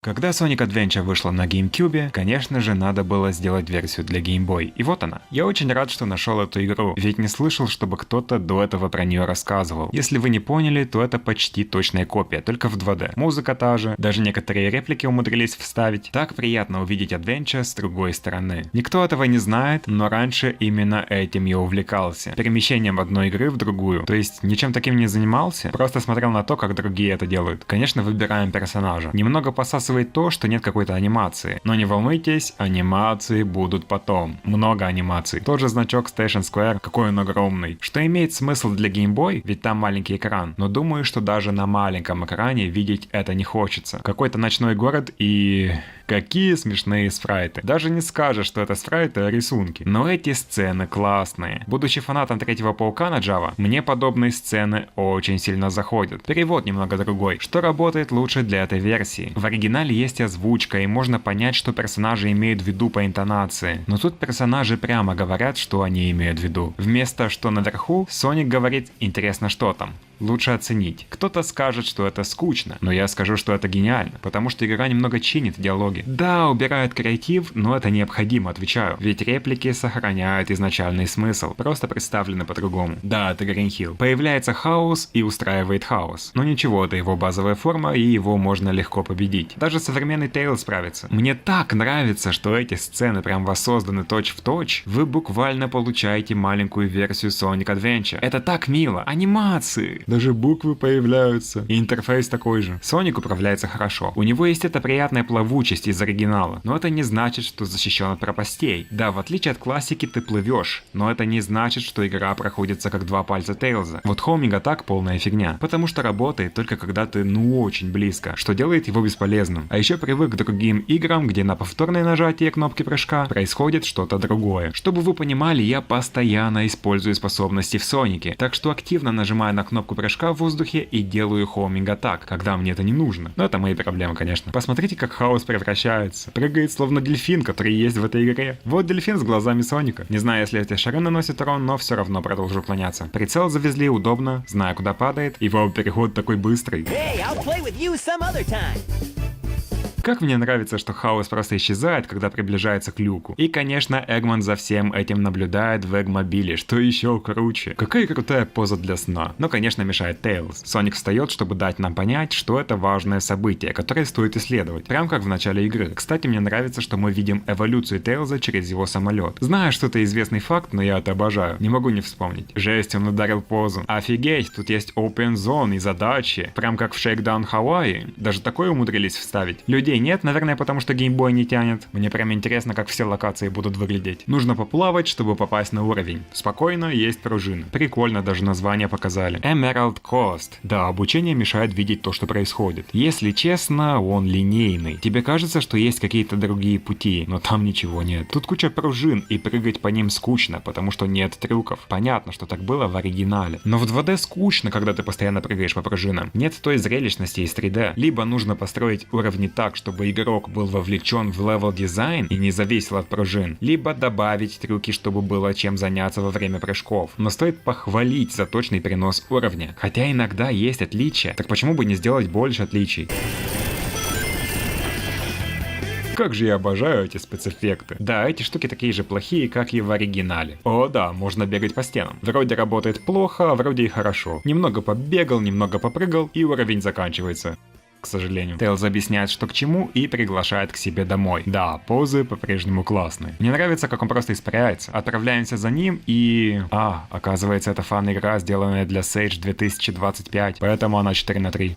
Когда Sonic Adventure вышла на GameCube, конечно же, надо было сделать версию для Game Boy. И вот она. Я очень рад, что нашел эту игру, ведь не слышал, чтобы кто-то до этого про нее рассказывал. Если вы не поняли, то это почти точная копия, только в 2D. Музыка та же, даже некоторые реплики умудрились вставить. Так приятно увидеть Adventure с другой стороны. Никто этого не знает, но раньше именно этим я увлекался. Перемещением одной игры в другую. То есть ничем таким не занимался, просто смотрел на то, как другие это делают. Конечно, выбираем персонажа. Немного посасывает то, что нет какой-то анимации. Но не волнуйтесь, анимации будут потом. Много анимаций. Тот же значок Station Square, какой он огромный. Что имеет смысл для Game Boy, ведь там маленький экран. Но думаю, что даже на маленьком экране видеть это не хочется. Какой-то ночной город и... Какие смешные спрайты. Даже не скажешь, что это спрайты, а рисунки. Но эти сцены классные. Будучи фанатом Третьего Паука на Java, мне подобные сцены очень сильно заходят. Перевод немного другой, что работает лучше для этой версии. В оригинале есть озвучка, и можно понять, что персонажи имеют в виду по интонации. Но тут персонажи прямо говорят, что они имеют в виду. Вместо «что наверху», Соник говорит «интересно, что там». Лучше оценить. Кто-то скажет, что это скучно, но я скажу, что это гениально, потому что игра немного чинит диалоги. Да, убирает креатив, но это необходимо, отвечаю, ведь реплики сохраняют изначальный смысл, просто представлены по-другому. Да, это Green Hill. Появляется хаос и устраивает хаос. Но ничего, это его базовая форма, и его можно легко победить. Даже современный Tails справится. Мне так нравится, что эти сцены прям воссозданы точь-в-точь. Вы буквально получаете маленькую версию Sonic Adventure. Это так мило. Анимации. Даже буквы появляются. И интерфейс такой же. Соник управляется хорошо. У него есть эта приятная плавучесть из оригинала. Но это не значит, что защищен от пропастей. Да, в отличие от классики ты плывешь. Но это не значит, что игра проходится как два пальца Тейлза. Вот Homing Attack полная фигня. Потому что работает только когда ты очень близко. Что делает его бесполезным. А еще привык к другим играм, где на повторное нажатие кнопки прыжка происходит что-то другое. Чтобы вы понимали, я постоянно использую способности в Сонике. Так что активно нажимаю на кнопку прыжка в воздухе и делаю Homing Attack, когда мне это не нужно. Но это мои проблемы, конечно. Посмотрите, как хаос превращается. Прыгает словно дельфин, который есть в этой игре. Вот дельфин с глазами Соника. Не знаю, если эти шары наносят урон, но все равно продолжу уклоняться. Прицел завезли удобно, знаю, куда падает, и его переход такой быстрый. Hey, I'll play with you some other time. Как мне нравится, что хаос просто исчезает, когда приближается к люку. И, конечно, Эгман за всем этим наблюдает в Эгмобиле, что еще круче. Какая крутая поза для сна. Но, конечно, мешает Тейлз. Соник встает, чтобы дать нам понять, что это важное событие, которое стоит исследовать. Прям как в начале игры. Кстати, мне нравится, что мы видим эволюцию Тейлза через его самолет. Знаю, что это известный факт, но я это обожаю. Не могу не вспомнить. Жесть, он ударил позу. Офигеть, тут есть Open Zone и задачи. Прям как в Shakedown Hawaii. Даже такое умудрились вставить. Людей нет, наверное, потому что Game Boy не тянет. Мне прям интересно, как все локации будут выглядеть. Нужно поплавать, чтобы попасть на уровень. Спокойно, есть пружина. Прикольно, даже название показали. Emerald Coast. Да, обучение мешает видеть то, что происходит. Если честно, он линейный. Тебе кажется, что есть какие-то другие пути, но там ничего нет. Тут куча пружин, и прыгать по ним скучно, потому что нет трюков. Понятно, что так было в оригинале. Но в 2D скучно, когда ты постоянно прыгаешь по пружинам. Нет той зрелищности из 3D. Либо нужно построить уровни так, чтобы игрок был вовлечен в левел дизайн и не зависел от пружин, либо добавить трюки, чтобы было чем заняться во время прыжков. Но стоит похвалить за точный перенос уровня. Хотя иногда есть отличия, так почему бы не сделать больше отличий? Как же я обожаю эти спецэффекты. Да, эти штуки такие же плохие, как и в оригинале. О да, можно бегать по стенам. Вроде работает плохо, а вроде и хорошо. Немного побегал, немного попрыгал, и уровень заканчивается. К сожалению. Тейлз объясняет, что к чему, и приглашает к себе домой. Да, позы по-прежнему классные. Мне нравится, как он просто испаряется. Отправляемся за ним и... оказывается, это фан-игра, сделанная для Sage 2025, поэтому она 4/3.